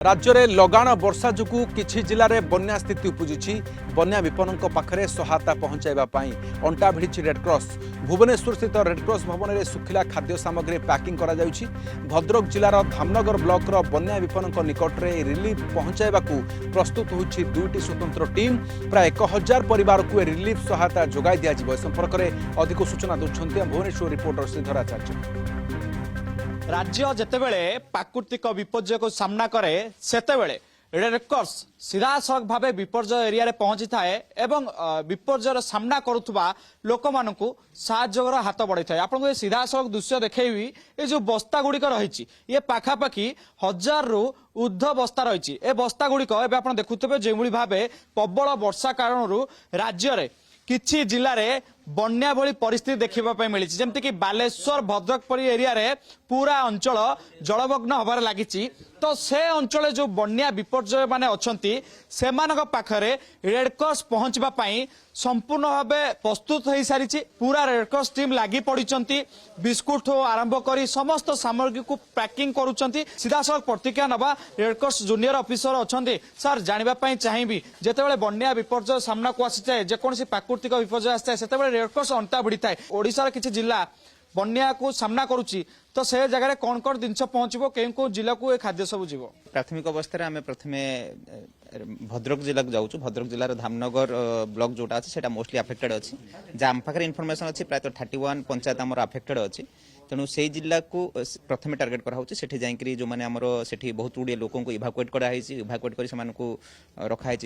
राज्य में लगाण वर्षा जुगु किछि जिले में बन्या स्थिति उपजुची। बन्या विपन्नों पाखरे सहायता पहुंचाइबापी अंटा भिड़ी रेडक्रॉस। भुवनेश्वर स्थित रेडक्रॉस भवन में सुखिला खाद्य सामग्री पैकिंग करा जाउछि। भद्रक जिलार धामनगर ब्लॉकर बन्या विपन्नों निकट में रिलीफ पहुंचाइबाकू प्रस्तुत होछि दुईटी स्वतंत्र टीम। प्राय 1000 परिवार को रिलीफ सहायता जोगाई दिया। संपर्क में अधिक सूचना दूसरी भुवनेश्वर रिपोर्टर श्रीधर आचार्य। राज्य जेतेबेले प्राकृतिक विपर्यय को सामना करे सेतेबेले रेडक्रॉस सीधासख भाव विपर्यय एरिया रे पहुंची थाए एवं विपर्यय सामना करुवा लोक मानकु साहाय्यर हाथ बढ़ी थाए। आपको ये सीधासख दृश्य देखी ये जो बस्ता गुड़िक रही ये पाखापाखि 1000 रु ऊर्ध्व बस्ता रही। ए बस्ता गुड़िक एवं देखुवे जो भाव प्रबल वर्षा कारण राज्य में किछि जिले में बन्या भली परिस्थिति देखा मिली। जमती कि बालेश्वर भद्रक परी एरिया रे पूरा अंचल जलमग्न हबार लगी। तो से अंचल जो बन्या विपर्यय माने अछंती सेमानक पाखरे रेडक्रॉस पहुंचवाई संपूर्ण भाव प्रस्तुत हो सारी। पूरा रेडक्रॉस टीम लगी पड़ी बिस्कुट आरंभ कर समस्त सामग्री को पैकिंग करुँच। सीधासख प्रतिक्रिया नवा रेडक्रॉस जूनियर ऑफिसर अच्छा सर जानापी चाहिए जितेबाला बन्या विपर्यय सामना को आसी जाए जेकोसी प्राकृतिक विपर्यय आसी जाए से रेडक्रॉस अंटा भिड़ी थाए। ओडिशार किछि जिला बन्या को सामना करुच्ची तो से जगह कौन कौन जिन पहुंचबो कें को जिला को खाद्य सब जीव। प्राथमिक अवस्था आम प्रथमे भद्रक जिला को जाऊँ। भद्रक जिलार धामनगर ब्लॉक जोटा अच्छे से मोस्टली अफेक्टेड अच्छी जहाँ आम पाखे इनफर्मेशन अच्छी प्रायः 31 पंचायत आमर अफेक्टेड अच्छी। तेणु से जिला को प्रथमे टार्गेट कराऊँ से जाकि जो मैंने आमर से बहुत गुड़िए लोक इभाकुएट कराई। इभाकुएट कर रखाई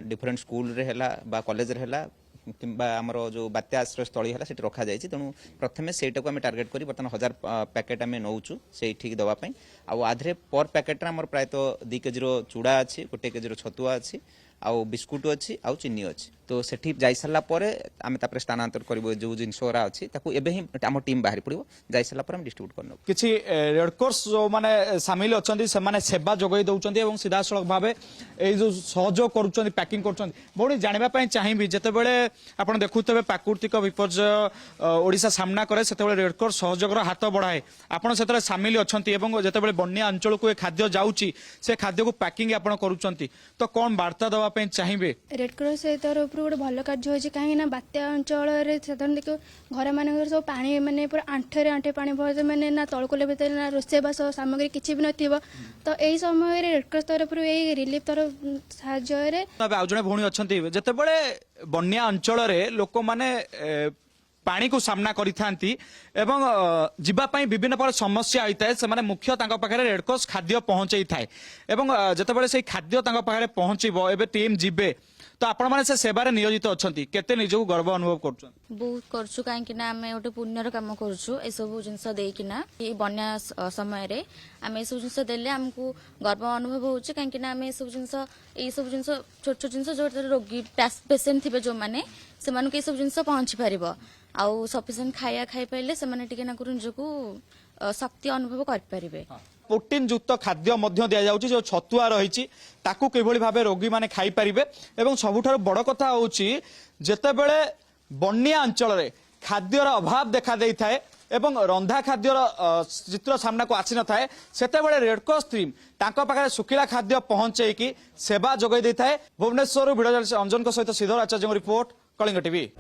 डिफरेन्ट स्कूल बा कॉलेज किंबा आमर जो बात्या आश्रय स्थली है से रखा जाए। तेणु प्रथमे से टार्गेट कर बर्तमान 1000 पैकेट आम नौचु से दवाई। आधे पर पैकेट आम प्रायतः 2 केजी चूड़ा अच्छी 1 केजी छतुआ अच्छी आउ बिस्कुट अच्छी आउ चीनी अच्छी। तो सेठी जाई सारा पर आम स्थानांतर कर जो जिनसरा अच्छी ही आम टीम बाहरी पड़ो जाई सारा पर डिस्ट्रीब्यूट करना। किछि रेडक्रॉस जो माने सामिल अच्छी से माने सेवा जोगाई दौरान एवं सीधासख भाव ये जो सहयोग कर पैकिंग कर भौणी जानापी चाहिए जितेबाला आप देखुवे प्राकृतिक विपर्यय ओडिशा सामना करे से रेडक्रॉस सहयोगर हाथ बढ़ाए आपड़ से सामिल अच्छा जितेबाला बन्या अंचल को खाद्य जाऊँगी से खाद्य को पैकिंग आप करुँच तो कौन वार्ता देवाई चाहिए। रेडक्रॉस तरफ गोटे भल कार्य होती कहीं बात्या अंचल साधारण देख घर मान सब पा मानने पूरा आंठे आंठे पानी भर मैंने ना तलकुले भितर ना रोषेबास सामग्री किसी भी नथिबो। तो यही समय रेडक्रॉस तरफ रिलीफ तरफ साहाय्य आज जड़े भौणी अच्छा जितेबाला बन्या अंचल लोक मैंने पानी को सामना करिथांती एवं जीवापाई विभिन्न प्रकार समस्या होता है से मुख्य पाखे रेडक्रॉस खाद्य पहुंचाई थाए एवं जितेबाला से खाद्य पाखे पहुंचब एवं टीम जीवे तो आपण माने से सेवारे नियोजित अछंती केते निजो गर्व अनुभव करछन बहुत करछु काहे ना आमे ओटे पुण्यर काम करछु ए सब जिंस देकिना ए बन्या समय रे आमे ए सब जिंस देले हमकु गर्व अनुभव होछ काहे ना आमे ए सब जिंस छोट छोट जिंस जो रोगी पेशेंट थिबे जो माने से मानु के सब जिंस पहुंची परिबो आउ सफिशिएंट खाया खाई पाइले से माने टिके ना करन जको शक्ति अनुभव कर परिबे। प्रोटीन युक्त खाद्य मध्य दिया जाउची जो छतुआ रही ताकू किभली भाबे रोगी माने खाई परिबे एवं सबुठार बड़ कथा होची जेतेबेले बन्या अंचल रे खाद्यर अभाव देखा देई थाए एवं रंधा खाद्यर चित्र सामना को आसी न थाए सेतेबेले रेडक्रॉस टीम तांको पाखरे सुखिला खाद्य पहुंचई की सेवा जोगाई देई थाए। भुवनेश्वर भिडियो जर्नलिस्ट अंजन सहित श्रीधर आचार्य रिपोर्ट कलिंग टीवी।